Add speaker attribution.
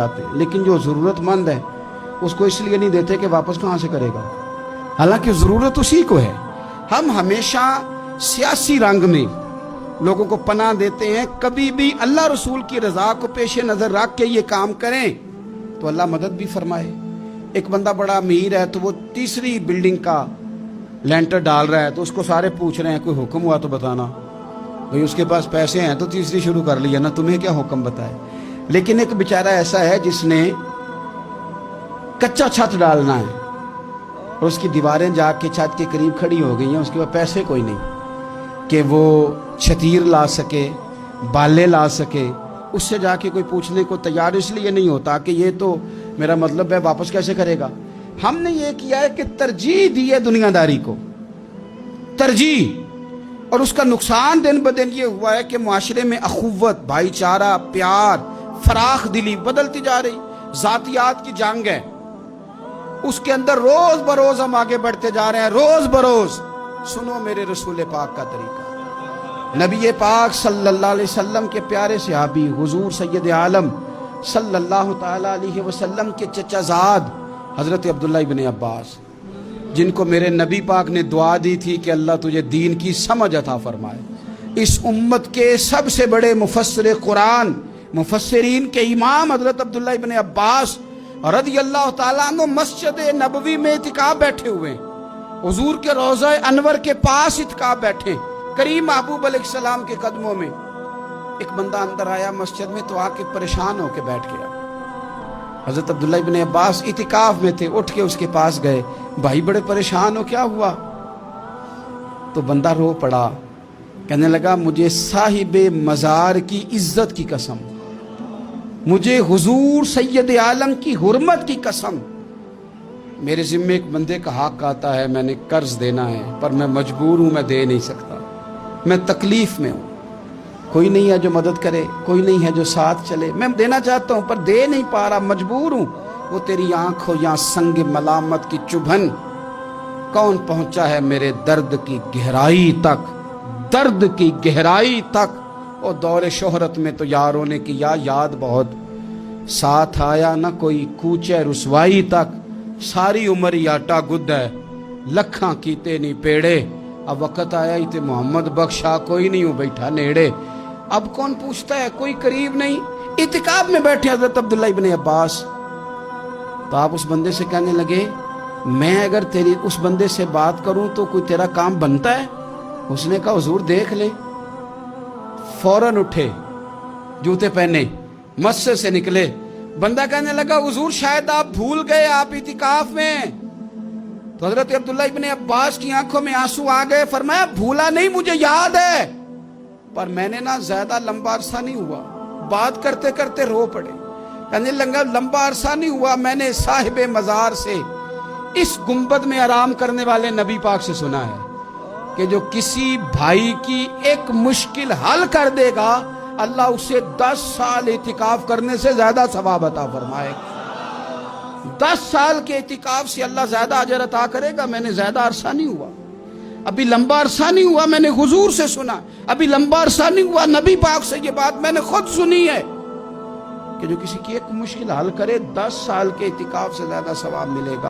Speaker 1: جاتے ہیں، لیکن جو ضرورت مند ہے اس کو اس لیے نہیں دیتے کہ واپس کہاں سے کرے گا، حالانکہ ضرورت اسی کو ہے۔ ہم ہمیشہ سیاسی رنگ میں لوگوں کو پناہ دیتے ہیں، کبھی بھی اللہ رسول کی رضا کو پیش نظر رکھ کے یہ کام کریں تو اللہ مدد بھی فرمائے۔ ایک بندہ بڑا امیر ہے تو وہ تیسری بلڈنگ کا لینٹر ڈال رہا ہے، تو اس کو سارے پوچھ رہے ہیں کوئی حکم ہوا تو بتانا، بھئی اس کے پاس پیسے ہیں تو تیسری شروع کر لیا نا، تمہیں کیا حکم بتائے۔ لیکن ایک بیچارہ ایسا ہے جس نے کچا چھت ڈالنا ہے اور اس کی دیواریں جا کے چھت کے قریب کھڑی ہو گئی ہیں، اس کے پاس پیسے کوئی نہیں کہ وہ چھتیر لا سکے، بالے لا سکے، اس سے جا کے کوئی پوچھنے کو تیار اس لیے نہیں ہوتا کہ یہ تو میرا مطلب ہے واپس کیسے کرے گا۔ ہم نے یہ کیا ہے کہ ترجیح دی ہے دنیا داری کو، ترجیح، اور اس کا نقصان دن بدن یہ ہوا ہے کہ معاشرے میں اخوت، بھائی چارہ، پیار، فراخ دلی بدلتی جا رہی، ذاتیات کی جنگ ہے، اس کے اندر روز بروز ہم آگے بڑھتے جا رہے ہیں۔ روز بروز سنو میرے رسول پاک کا طریقہ، نبی پاک صلی اللہ علیہ وسلم کے پیارے صحابی حضور سید عالم صلی اللہ تعالی علیہ وسلم کے چچا زاد حضرت عبداللہ ابن عباس، جن کو میرے نبی پاک نے دعا دی تھی کہ اللہ تجھے دین کی سمجھ عطا فرمائے۔ اس امت کے سب سے بڑے مفسر قرآن، مفسرین کے امام حضرت عبداللہ ابن عباس رضی اللہ تعالیٰ عنہ مسجد نبوی میں اعتکاف بیٹھے ہوئے، حضور کے روضہ انور کے پاس اعتکاف بیٹھے، کریم محبوب علیہ السلام کے قدموں میں۔ ایک بندہ اندر آیا مسجد میں تو آ کے پریشان ہو کے بیٹھ گیا۔ حضرت عبداللہ ابن عباس اعتکاف میں تھے، اٹھ کے اس کے پاس گئے، بھائی بڑے پریشان ہو، کیا ہوا؟ تو بندہ رو پڑا، کہنے لگا مجھے صاحب مزار کی عزت کی قسم، مجھے حضور سید عالم کی حرمت کی قسم، میرے ذمے ایک بندے کا حق آتا ہے، میں نے قرض دینا ہے پر میں مجبور ہوں، میں دے نہیں سکتا، میں تکلیف میں ہوں، کوئی نہیں ہے جو مدد کرے، کوئی نہیں ہے جو ساتھ چلے، میں دینا چاہتا ہوں پر دے نہیں پا رہا، مجبور ہوں۔ وہ تیری آنکھ ہو یا سنگ ملامت کی چبھن، کون پہنچا ہے میرے درد کی گہرائی تک، درد کی گہرائی تک۔ اور دور شہرت میں تو یاروں نے کیا یاد بہت، ساتھ آیا نہ کوئی کوچے رسوائی تک، ساری عمر ہی آٹا گد ہے، لکھاں کیتے نہیں پیڑے، اب وقت آیا ہی تے محمد بخشا، کوئی نہیں ہوں بیٹھا نیڑے۔ اب کون پوچھتا ہے، کوئی قریب نہیں۔ اعتکاف میں بیٹھے حضرت عبداللہ ابن عباس، تو آپ اس بندے سے کہنے لگے میں اگر تیری اس بندے سے بات کروں تو کوئی تیرا کام بنتا ہے؟ اس نے کہا حضور دیکھ لیں۔ فوراً اٹھے، جوتے پہنے، مسجد سے نکلے۔ بندہ کہنے لگا حضور شاید آپ بھول گئے، آپ اعتکاف میں۔ تو حضرت عبداللہ ابن عباس کی آنکھوں میں آنسو آ گئے، فرمایا بھولا نہیں، مجھے یاد ہے، پر میں نے نا زیادہ لمبا عرصہ نہیں ہوا، بات کرتے کرتے رو پڑے۔ کہنے لگا لمبا عرصہ نہیں ہوا، میں نے صاحب مزار سے اس گنبد میں آرام کرنے والے نبی پاک سے سنا ہے کہ جو کسی بھائی کی ایک مشکل حل کر دے گا، اللہ اسے 10 سال اعتکاف کرنے سے زیادہ ثواب عطا فرمائے گا۔ 10 سال کے اعتکاف سے اللہ زیادہ اجر عطا کرے گا۔ میں نے زیادہ عرصہ نہیں ہوا، ابھی لمبا عرصہ نہیں ہوا، میں نے حضور سے سنا، ابھی لمبا عرصہ نہیں ہوا، نبی پاک سے یہ بات میں نے خود سنی ہے کہ جو کسی کی ایک مشکل حل کرے 10 سال کے اعتکاف سے زیادہ ثواب ملے گا۔